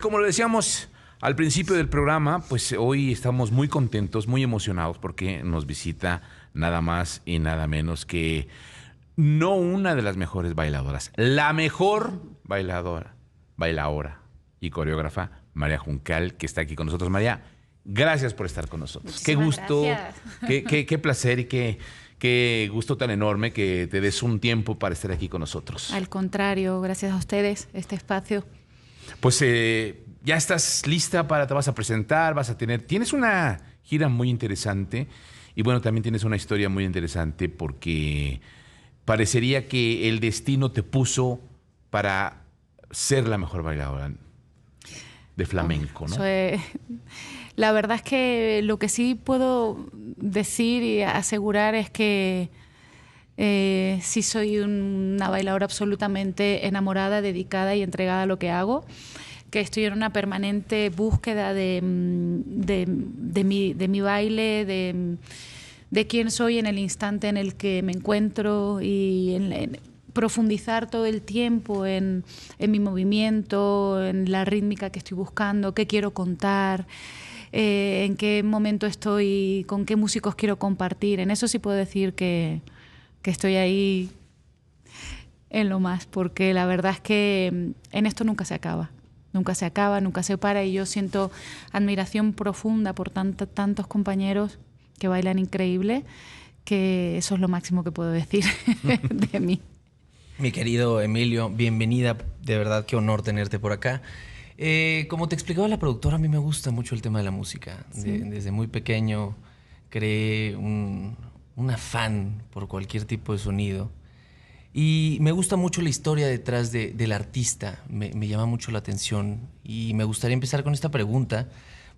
Como lo decíamos al principio del programa, pues hoy estamos muy contentos, muy emocionados porque nos visita nada más y nada menos que no una de las mejores bailadoras, la mejor bailadora y coreógrafa, María Juncal, que está aquí con nosotros. María, gracias por estar con nosotros. Muchísimas qué gusto, gracias. qué placer y qué gusto tan enorme que te des un tiempo para estar aquí con nosotros. Al contrario, gracias a ustedes, este espacio. Pues ya estás lista te vas a presentar, tienes una gira muy interesante y bueno, también tienes una historia muy interesante porque parecería que el destino te puso para ser la mejor bailadora de flamenco, ¿no? La verdad es que lo que sí puedo decir y asegurar es que sí soy una bailadora absolutamente enamorada, dedicada y entregada a lo que hago, que estoy en una permanente búsqueda de mi baile, de quién soy en el instante en el que me encuentro y en profundizar todo el tiempo en mi movimiento, en la rítmica que estoy buscando, qué quiero contar, en qué momento estoy, con qué músicos quiero compartir. En eso sí puedo decir que estoy ahí en lo más, porque la verdad es que en esto nunca se acaba. Nunca se acaba, nunca se para, y yo siento admiración profunda por tantos compañeros que bailan increíble, que eso es lo máximo que puedo decir de mí. Mi querido Emilio, bienvenida, de verdad qué honor tenerte por acá. Como te explicaba la productora, a mí me gusta mucho el tema de la música. ¿Sí? Desde muy pequeño creé un afán por cualquier tipo de sonido. Y me gusta mucho la historia detrás del artista, me llama mucho la atención. Y me gustaría empezar con esta pregunta,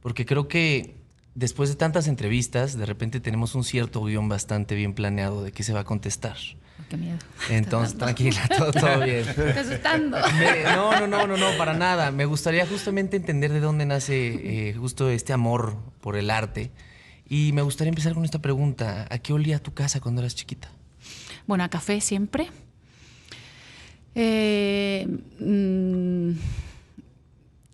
porque creo que después de tantas entrevistas, de repente tenemos un cierto guión bastante bien planeado de qué se va a contestar. Qué miedo. Entonces, tranquila, todo bien. Me está asustando. No, para nada. Me gustaría justamente entender de dónde nace justo este amor por el arte. Y me gustaría empezar con esta pregunta. ¿A qué olía tu casa cuando eras chiquita? Bueno, a café siempre.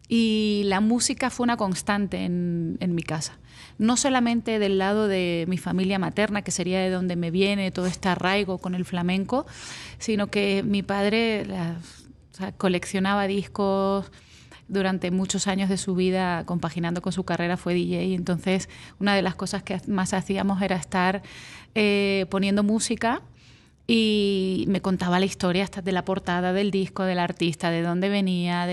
Y la música fue una constante en mi casa. No solamente del lado de mi familia materna, que sería de donde me viene todo este arraigo con el flamenco, sino que mi padre coleccionaba discos durante muchos años de su vida, compaginando con su carrera, fue DJ. Y entonces una de las cosas que más hacíamos era estar poniendo música, y me contaba la historia hasta de la portada del disco, del artista, de dónde venía,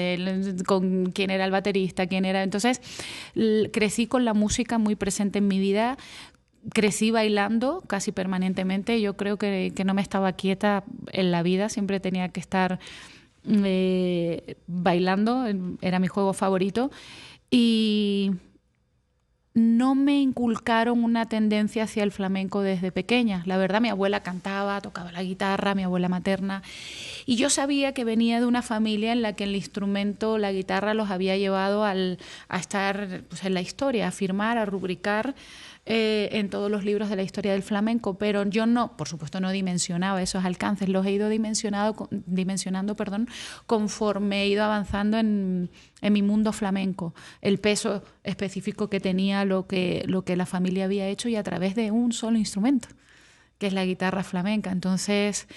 con quién era el baterista, quién era. Entonces crecí con la música muy presente en mi vida. Crecí bailando casi permanentemente. Yo creo que no me estaba quieta en la vida, siempre tenía que estar bailando, era mi juego favorito. Y no me inculcaron una tendencia hacia el flamenco desde pequeña. La verdad, mi abuela cantaba, tocaba la guitarra, mi abuela materna, y yo sabía que venía de una familia en la que el instrumento, la guitarra, los había llevado a estar pues, en la historia, a firmar, a rubricar en todos los libros de la historia del flamenco, pero yo no, por supuesto, no dimensionaba esos alcances, los he ido dimensionando, conforme he ido avanzando en mi mundo flamenco, el peso específico que tenía lo que la familia había hecho, y a través de un solo instrumento, que es la guitarra flamenca. Entonces,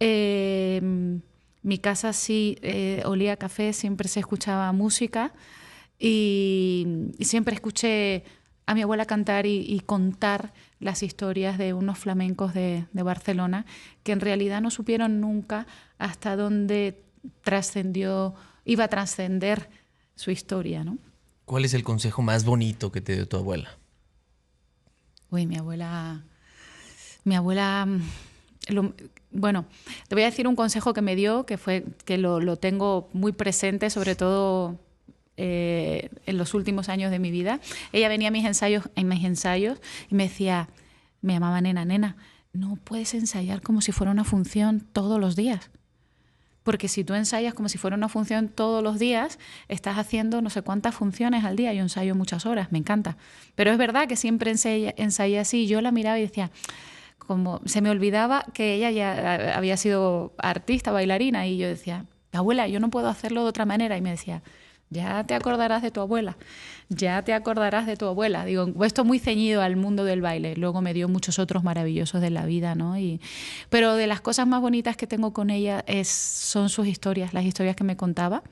mi casa sí olía a café, siempre se escuchaba música, y siempre escuché a mi abuela cantar y contar las historias de unos flamencos de Barcelona, que en realidad no supieron nunca hasta dónde iba a trascender su historia, ¿no? ¿Cuál es el consejo más bonito que te dio tu abuela? Uy, mi abuela... Bueno, te voy a decir un consejo que me dio, que lo tengo muy presente, sobre todo en los últimos años de mi vida. Ella venía a mis ensayos y me decía, me llamaba nena, no puedes ensayar como si fuera una función todos los días. Porque si tú ensayas como si fuera una función todos los días, estás haciendo no sé cuántas funciones al día. Yo ensayo muchas horas, me encanta. Pero es verdad que siempre ensayé así. Yo la miraba y decía, como se me olvidaba que ella ya había sido artista, bailarina, y yo decía, abuela, yo no puedo hacerlo de otra manera. Y me decía, ya te acordarás de tu abuela, ya te acordarás de tu abuela. Digo, esto muy ceñido al mundo del baile. Luego me dio muchos otros maravillosos de la vida, ¿no? Pero de las cosas más bonitas que tengo con ella son sus historias, las historias que me contaba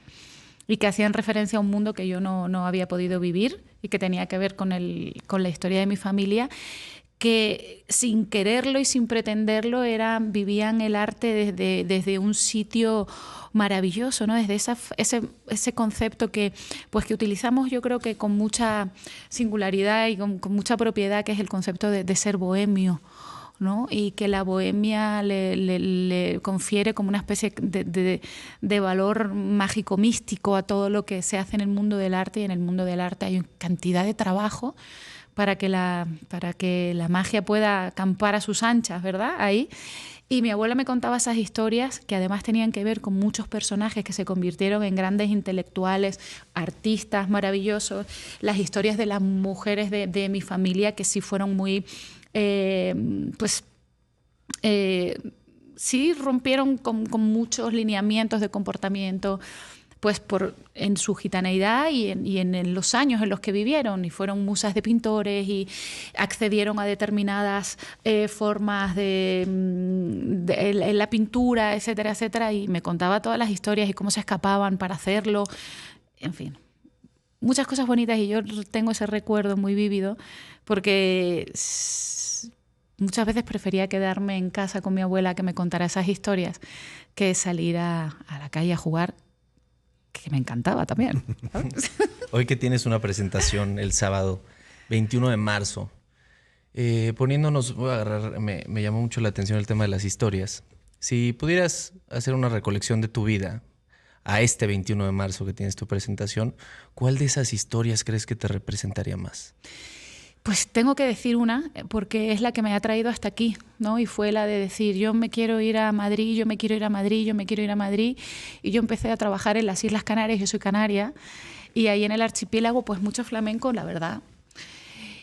y que hacían referencia a un mundo que yo no había podido vivir y que tenía que ver con la historia de mi familia, que sin quererlo y sin pretenderlo vivían el arte desde un sitio maravilloso, ¿no? Desde ese concepto que utilizamos, yo creo que con mucha singularidad y con mucha propiedad, que es el concepto de ser bohemio, ¿no? Y que la bohemia le confiere como una especie de valor mágico místico a todo lo que se hace en el mundo del arte, y en el mundo del arte hay cantidad de trabajo para que la magia pueda acampar a sus anchas, ¿verdad? Ahí. Y mi abuela me contaba esas historias que además tenían que ver con muchos personajes que se convirtieron en grandes intelectuales, artistas maravillosos, las historias de las mujeres de mi familia que sí fueron muy, sí rompieron con muchos lineamientos de comportamiento, pues en su gitaneidad y en los años en los que vivieron, y fueron musas de pintores y accedieron a determinadas formas en la pintura, etcétera, etcétera, y me contaba todas las historias y cómo se escapaban para hacerlo, en fin. Muchas cosas bonitas, y yo tengo ese recuerdo muy vívido porque muchas veces prefería quedarme en casa con mi abuela que me contara esas historias que salir a la calle a jugar, que me encantaba también, ¿sabes? Hoy que tienes una presentación el sábado 21 de marzo, voy a agarrar, me llamó mucho la atención el tema de las historias. Si pudieras hacer una recolección de tu vida a este 21 de marzo que tienes tu presentación, ¿cuál de esas historias crees que te representaría más? Pues tengo que decir una, porque es la que me ha traído hasta aquí, ¿no? Y fue la de decir, yo me quiero ir a Madrid, yo me quiero ir a Madrid, yo me quiero ir a Madrid. Y yo empecé a trabajar en las Islas Canarias, yo soy canaria, y ahí en el archipiélago, pues mucho flamenco, la verdad.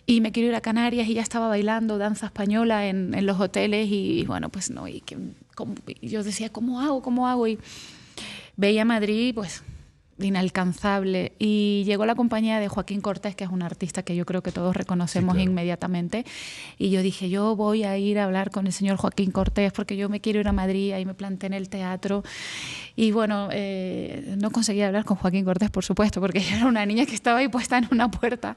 Y me quiero ir a Canarias, y ya estaba bailando danza española en los hoteles, y bueno, pues no, y yo decía, ¿cómo hago? Y veía Madrid, pues inalcanzable, y llegó la compañía de Joaquín Cortés, que es un artista que yo creo que todos reconocemos, sí, claro, inmediatamente, y yo dije, yo voy a ir a hablar con el señor Joaquín Cortés porque yo me quiero ir a Madrid. Ahí me planté en el teatro y bueno, no conseguí hablar con Joaquín Cortés, por supuesto, porque yo era una niña que estaba ahí puesta en una puerta,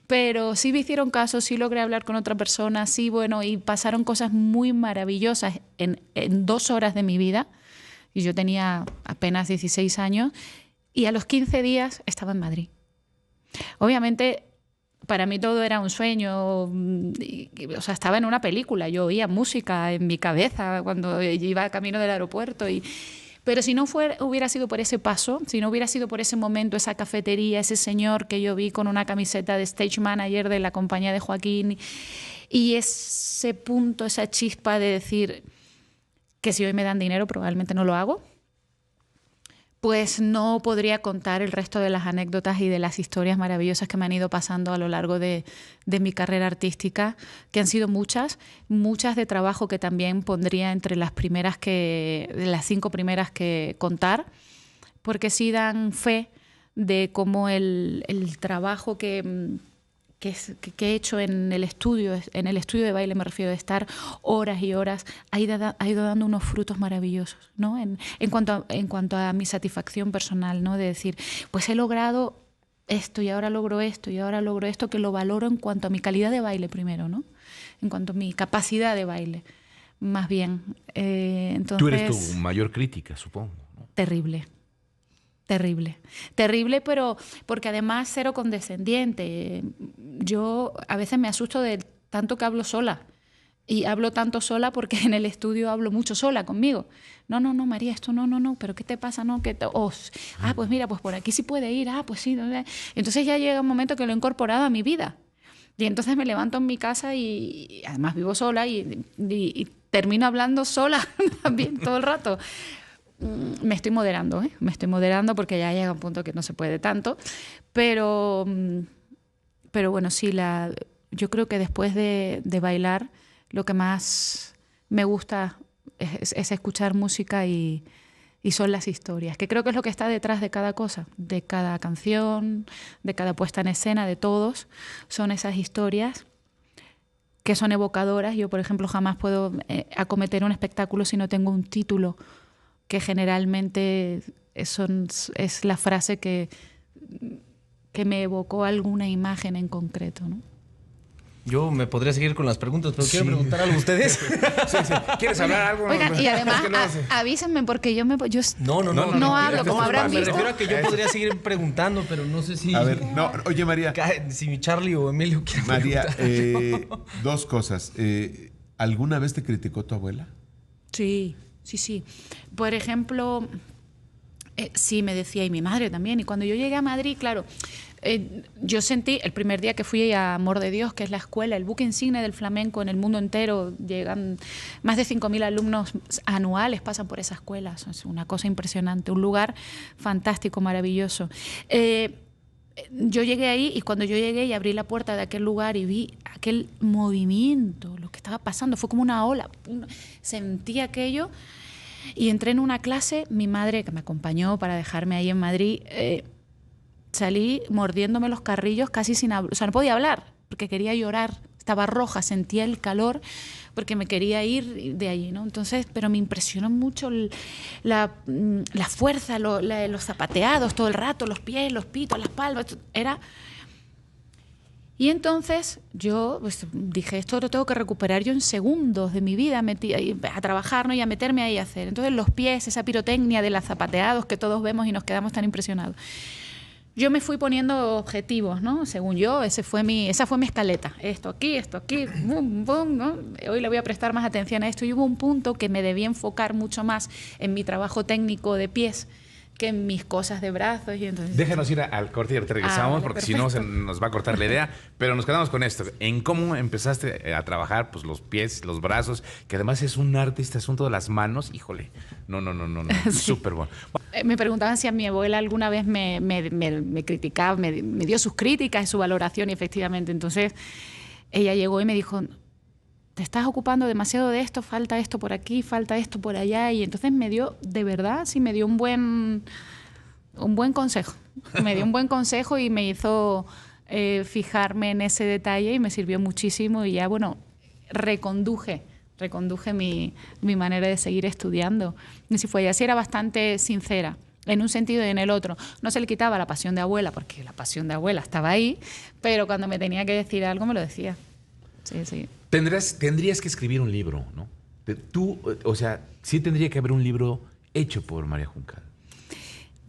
pero sí me hicieron caso, sí logré hablar con otra persona, sí, bueno, y pasaron cosas muy maravillosas en 2 horas de mi vida, y yo tenía apenas 16 años, y a los 15 días estaba en Madrid. Obviamente, para mí todo era un sueño. O sea, estaba en una película. Yo oía música en mi cabeza cuando iba camino del aeropuerto. Pero si no hubiera sido por ese paso, si no hubiera sido por ese momento, esa cafetería, ese señor que yo vi con una camiseta de stage manager de la compañía de Joaquín, y ese punto, esa chispa de decir que si hoy me dan dinero probablemente no lo hago, pues no podría contar el resto de las anécdotas y de las historias maravillosas que me han ido pasando a lo largo de mi carrera artística, que han sido muchas de trabajo que también pondría entre las 5 primeras que contar, porque sí dan fe de cómo el trabajo que he hecho en el estudio de baile, me refiero, de estar horas y horas, ha ido dando unos frutos maravillosos, ¿no? En cuanto a mi satisfacción personal, ¿no? De decir, pues he logrado esto y ahora logro esto y ahora logro esto, que lo valoro en cuanto a mi calidad de baile primero, ¿no? En cuanto a mi capacidad de baile, más bien. Entonces, tú eres tu mayor crítica, supongo, ¿no? Terrible, pero porque además cero condescendiente. Yo a veces me asusto de tanto que hablo sola, y hablo tanto sola porque en el estudio hablo mucho sola conmigo. No, María, esto no, pero ¿qué te pasa? No, pues mira, pues por aquí sí puede ir, pues sí. Entonces ya llega un momento que lo he incorporado a mi vida, y entonces me levanto en mi casa y además vivo sola y termino hablando sola también todo el rato. Me estoy moderando porque ya llega un punto que no se puede tanto, pero bueno, sí, yo creo que después de bailar lo que más me gusta es escuchar música y Y son las historias, que creo que es lo que está detrás de cada cosa, de cada canción, de cada puesta en escena, de todos. Son esas historias que son evocadoras. Yo, por ejemplo, jamás puedo acometer un espectáculo si no tengo un título, que generalmente es la frase que me evocó alguna imagen en concreto, ¿no? Yo me podría seguir con las preguntas, pero quiero preguntar algo a ustedes. ¿Quieres hablar algo? Oigan, y además, avísenme porque yo no hablo, como habrán Me visto. refiero a que yo podría seguir preguntando, pero no sé si... A ver, no, oye María. Si Charlie o Emilio quieren María, preguntar. dos cosas. ¿Alguna vez te criticó tu abuela? Sí. Por ejemplo, sí me decía, y mi madre también. Y cuando yo llegué a Madrid, claro, yo sentí el primer día que fui a Amor de Dios, que es la escuela, el buque insignia del flamenco en el mundo entero. Llegan más de 5.000 alumnos anuales, pasan por esa escuela. Es una cosa impresionante, un lugar fantástico, maravilloso. Yo llegué ahí y cuando yo llegué y abrí la puerta de aquel lugar y vi aquel movimiento, lo que estaba pasando, fue como una ola. Sentí aquello y entré en una clase. Mi madre, que me acompañó para dejarme ahí en Madrid, salí mordiéndome los carrillos casi sin hablar. O sea, no podía hablar porque quería llorar. Estaba roja, sentía el calor porque me quería ir de allí, ¿no? Entonces, pero me impresionó mucho la fuerza, los zapateados todo el rato, los pies, los pitos, las palmas. Y entonces yo pues, dije, esto lo tengo que recuperar yo en segundos de mi vida, metí a trabajar, ¿no? Y a meterme ahí a hacer. Entonces los pies, esa pirotecnia de los zapateados que todos vemos y nos quedamos tan impresionados. Yo me fui poniendo objetivos, ¿no? Según yo, esa fue mi escaleta. Esto aquí, boom, boom, ¿no? Hoy le voy a prestar más atención a esto. Y hubo un punto que me debí enfocar mucho más en mi trabajo técnico de pies que en mis cosas de brazos. Y entonces... Déjanos ir al corte y ahorita regresamos, vale, porque perfecto. si no se nos va a cortar la idea. Pero nos quedamos con esto. En cómo empezaste a trabajar pues, los pies, los brazos, que además es un arte este asunto de las manos. Híjole, no. Sí. Súper bueno. Me preguntaban si a mi abuela alguna vez me criticaba, me dio sus críticas y su valoración, y efectivamente. Entonces ella llegó y me dijo, te estás ocupando demasiado de esto, falta esto por aquí, falta esto por allá. Y entonces me dio, de verdad, sí me dio un buen consejo. Me dio un buen consejo y me hizo fijarme en ese detalle y me sirvió muchísimo. Y ya, bueno, reconduje mi manera de seguir estudiando. Y si fue así, era bastante sincera, en un sentido y en el otro. No se le quitaba la pasión de abuela, porque la pasión de abuela estaba ahí, pero cuando me tenía que decir algo, me lo decía. Sí. Tendrías que escribir un libro, ¿no? Sí tendría que haber un libro hecho por María Juncal.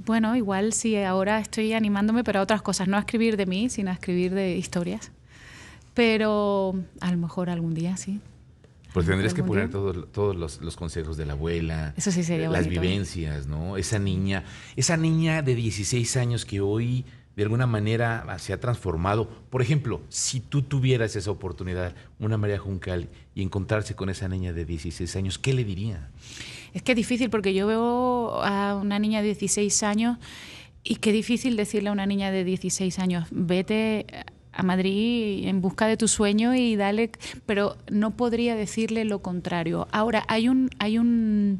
Bueno, igual sí, ahora estoy animándome, pero a otras cosas, no a escribir de mí, sino a escribir de historias. Pero a lo mejor algún día sí. Pues tendrías que poner todos los consejos de la abuela. Eso sí sería las bonito. vivencias, ¿no? Esa niña de 16 años que hoy de alguna manera se ha transformado. Por ejemplo, si tú tuvieras esa oportunidad, una María Juncal, y encontrarse con esa niña de 16 años, ¿qué le diría? Es que es difícil porque yo veo a una niña de 16 años y qué difícil decirle a una niña de 16 años, vete a Madrid en busca de tu sueño y dale, pero no podría decirle lo contrario. Ahora, hay una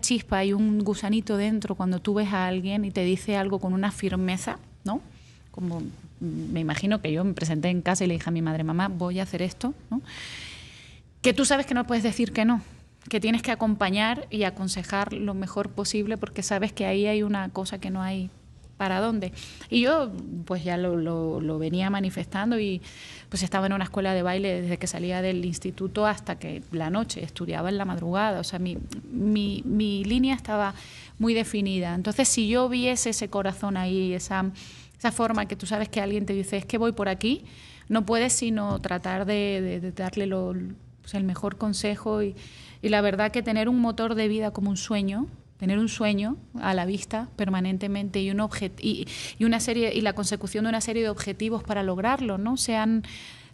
chispa, hay un gusanito dentro cuando tú ves a alguien y te dice algo con una firmeza, ¿no? Como me imagino que yo me presenté en casa y le dije a mi madre, mamá, voy a hacer esto, ¿no? Que tú sabes que no puedes decir que no, que tienes que acompañar y aconsejar lo mejor posible porque sabes que ahí hay una cosa que no hay para dónde. Y yo pues ya lo venía manifestando y pues estaba en una escuela de baile desde que salía del instituto hasta que la noche, estudiaba en la madrugada, o sea, mi línea estaba muy definida. Entonces, si yo viese ese corazón ahí, esa forma que tú sabes que alguien te dice, es que voy por aquí, no puedes sino tratar de darle el mejor consejo y la verdad que tener un motor de vida como un sueño, tener un sueño a la vista permanentemente y una serie y la consecución de una serie de objetivos para lograrlo, ¿no? Sean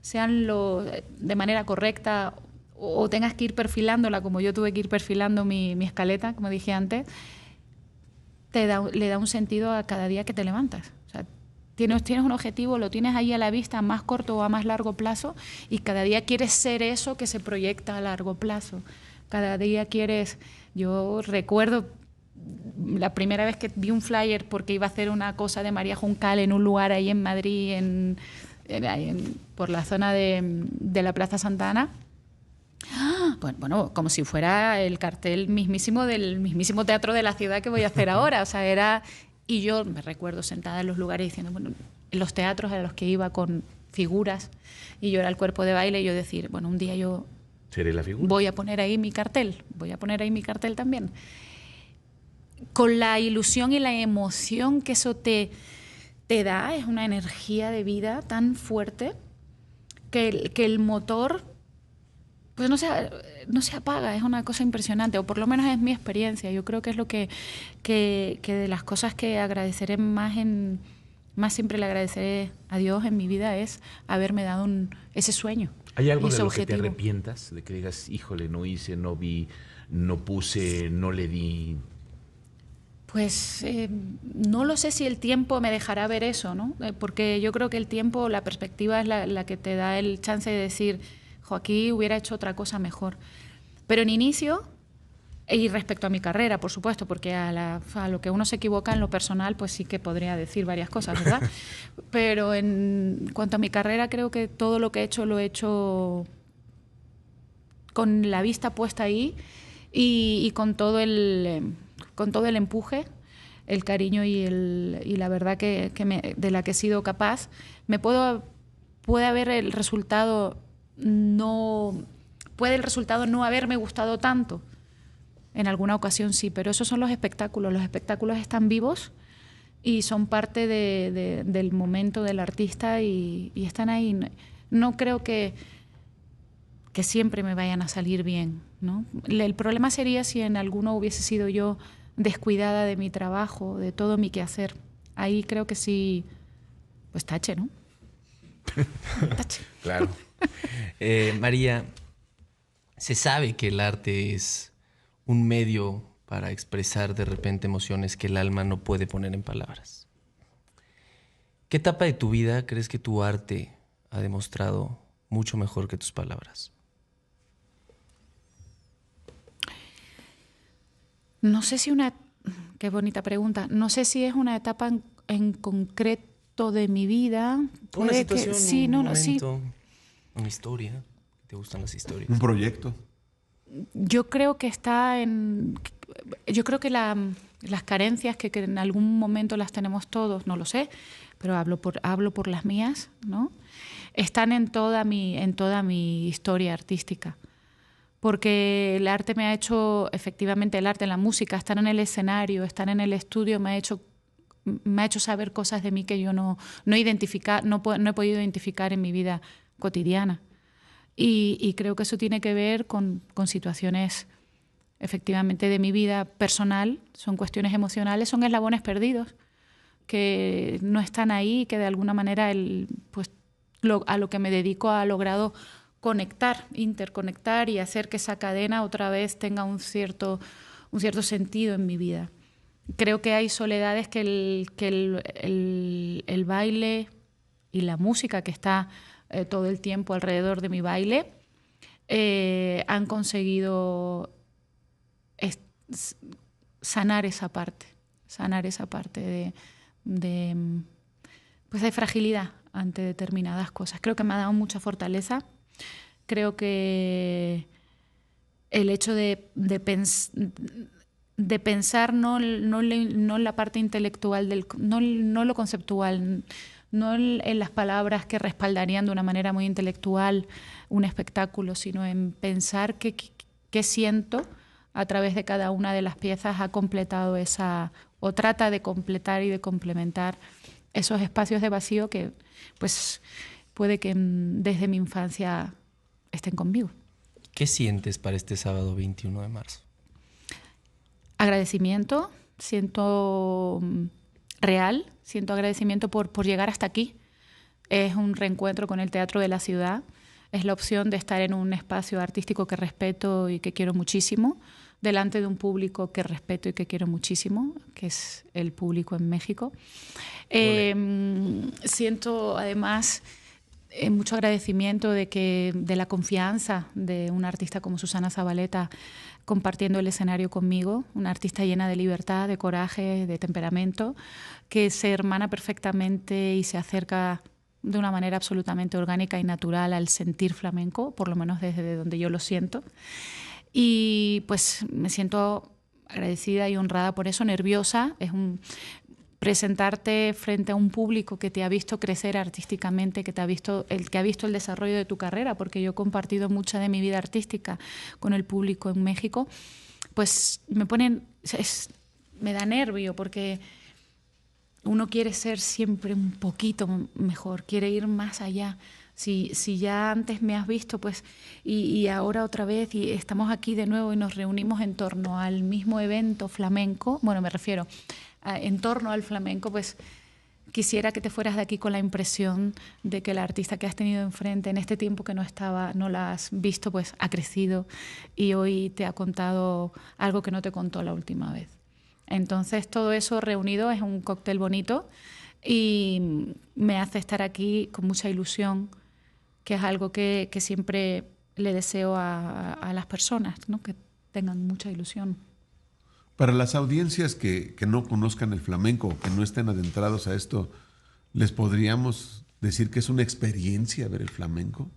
de manera correcta o tengas que ir perfilándola como yo tuve que ir perfilando mi escaleta, como dije antes, le da un sentido a cada día que te levantas. O sea, tienes un objetivo, lo tienes ahí a la vista a más corto o a más largo plazo y cada día quieres ser eso que se proyecta a largo plazo. Cada día quieres... Yo recuerdo la primera vez que vi un flyer porque iba a hacer una cosa de María Juncal en un lugar ahí en Madrid, por la zona de la Plaza Santa Ana. Bueno, como si fuera el cartel mismísimo del mismísimo teatro de la ciudad que voy a hacer ahora. O sea, y yo me recuerdo sentada en los lugares diciendo, bueno, en los teatros a los que iba con figuras y yo era el cuerpo de baile, y yo decir, bueno, un día yo seré la figura. Voy a poner ahí mi cartel también. Con la ilusión y la emoción que eso te da, es una energía de vida tan fuerte que el motor pues no se apaga, es una cosa impresionante, o por lo menos es mi experiencia. Yo creo que es lo que de las cosas que agradeceré más siempre le agradeceré a Dios en mi vida es haberme dado ese sueño. ¿Hay algo ese de lo objetivo. que te arrepientas? De que digas, híjole, no hice, no vi, no puse, no le di. Pues no lo sé si el tiempo me dejará ver eso, ¿no? Porque yo creo que el tiempo, la perspectiva es la que te da el chance de decir, aquí hubiera hecho otra cosa mejor. Pero en inicio, y respecto a mi carrera, por supuesto, porque a lo que uno se equivoca en lo personal, pues sí que podría decir varias cosas, ¿verdad? Pero en cuanto a mi carrera, creo que todo lo que he hecho lo he hecho con la vista puesta ahí y con todo el empuje, el cariño y la verdad de la que he sido capaz. Puede haber el resultado no haberme gustado tanto. En alguna ocasión sí, pero esos son los espectáculos. Los espectáculos están vivos y son parte del momento del artista y están ahí. No creo que siempre me vayan a salir bien, ¿no? El problema sería si en alguno hubiese sido yo descuidada de mi trabajo, de todo mi quehacer. Ahí creo que sí, pues tache, ¿no? Tache. Claro. María, se sabe que el arte es un medio para expresar de repente emociones que el alma no puede poner en palabras. ¿Qué etapa de tu vida crees que tu arte ha demostrado mucho mejor que tus palabras? No sé si qué bonita pregunta. No sé si es una etapa en concreto de mi vida. Una situación, sí, un momento, sí. Una historia. ¿Te gustan las historias? Un proyecto. Yo creo que yo creo que las carencias que en algún momento las tenemos todos, no lo sé, pero hablo por las mías, ¿no? Están en toda mi historia artística. Porque el arte me ha hecho, efectivamente el arte, la música, estar en el escenario, estar en el estudio, me ha hecho saber cosas de mí que yo no he podido identificar en mi vida cotidiana. Y creo que eso tiene que ver con situaciones, efectivamente, de mi vida personal, son cuestiones emocionales, son eslabones perdidos, que no están ahí, que de alguna manera a lo que me dedico ha logrado interconectar y hacer que esa cadena otra vez tenga un cierto sentido en mi vida. Creo que hay soledades que el baile y la música que está todo el tiempo alrededor de mi baile han conseguido sanar esa parte de fragilidad ante determinadas cosas. Creo que me ha dado mucha fortaleza. Creo que el hecho de pensar no la parte intelectual, no lo conceptual, no en las palabras que respaldarían de una manera muy intelectual un espectáculo, sino en pensar qué siento a través de cada una de las piezas ha completado o trata de completar y de complementar esos espacios de vacío que pues puede que desde mi infancia estén conmigo. ¿Qué sientes para este sábado 21 de marzo? Agradecimiento, siento agradecimiento por llegar hasta aquí. Es un reencuentro con el teatro de la ciudad, es la opción de estar en un espacio artístico que respeto y que quiero muchísimo, delante de un público que respeto y que quiero muchísimo, que es el público en México. Siento además mucho agradecimiento de la confianza de una artista como Susana Zabaleta compartiendo el escenario conmigo, una artista llena de libertad, de coraje, de temperamento, que se hermana perfectamente y se acerca de una manera absolutamente orgánica y natural al sentir flamenco, por lo menos desde donde yo lo siento. Y pues me siento agradecida y honrada por eso, nerviosa. Presentarte frente a un público que te ha visto crecer artísticamente, que ha visto el desarrollo de tu carrera, porque yo he compartido mucha de mi vida artística con el público en México, pues me da nervio, porque uno quiere ser siempre un poquito mejor, quiere ir más allá. Si ya antes me has visto, pues, y ahora otra vez, y estamos aquí de nuevo y nos reunimos en torno al mismo evento flamenco, bueno, me refiero en torno al flamenco, pues quisiera que te fueras de aquí con la impresión de que la artista que has tenido enfrente en este tiempo que no la has visto, pues ha crecido y hoy te ha contado algo que no te contó la última vez. Entonces todo eso reunido es un cóctel bonito y me hace estar aquí con mucha ilusión, que es algo que siempre le deseo a las personas, ¿no? Que tengan mucha ilusión. Para las audiencias que no conozcan el flamenco, que no estén adentrados a esto, ¿les podríamos decir que es una experiencia ver el flamenco?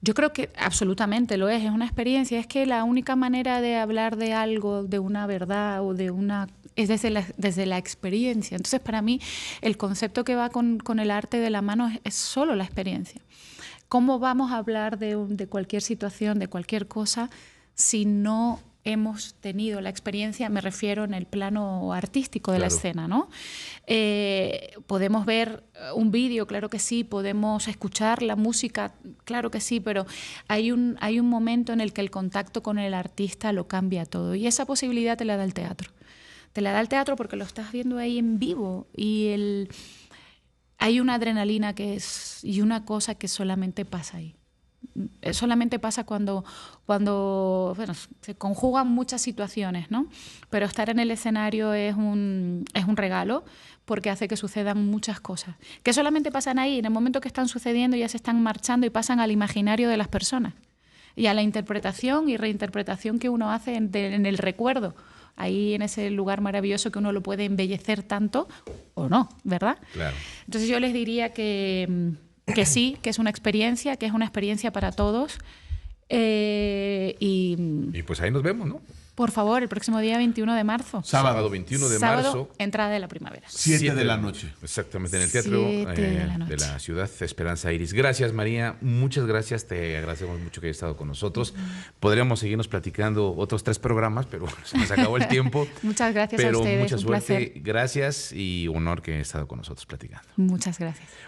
Yo creo que absolutamente lo es una experiencia. Es que la única manera de hablar de algo, de una verdad o es desde la experiencia. Entonces, para mí, el concepto que va con el arte de la mano es solo la experiencia. ¿Cómo vamos a hablar de cualquier situación, de cualquier cosa, si no hemos tenido la experiencia? Me refiero en el plano artístico de la escena, ¿no? Podemos ver un vídeo, claro que sí, podemos escuchar la música, claro que sí, pero hay un momento en el que el contacto con el artista lo cambia todo, y esa posibilidad te la da el teatro. Te la da el teatro porque lo estás viendo ahí en vivo y hay una adrenalina y una cosa que solamente pasa ahí. Solamente pasa cuando bueno, se conjugan muchas situaciones, ¿no? Pero estar en el escenario es un regalo, porque hace que sucedan muchas cosas que solamente pasan ahí. En el momento que están sucediendo ya se están marchando y pasan al imaginario de las personas y a la interpretación y reinterpretación que uno hace en el recuerdo, ahí en ese lugar maravilloso que uno lo puede embellecer tanto o no, ¿verdad? Claro. Entonces yo les diría que sí, que es una experiencia para todos. Y pues ahí nos vemos, ¿no? Por favor, el próximo día 21 de marzo. Sábado 21 de marzo. Entrada de la primavera. 7 de la noche. Exactamente, en el Teatro de la Ciudad Esperanza Iris. Gracias, María. Muchas gracias. Te agradecemos mucho que hayas estado con nosotros. Podríamos seguirnos platicando otros 3 programas, pero bueno, se nos acabó el tiempo. Muchas gracias pero a ustedes. Mucha un suerte. placer. Gracias y honor que hayas estado con nosotros platicando. Muchas gracias.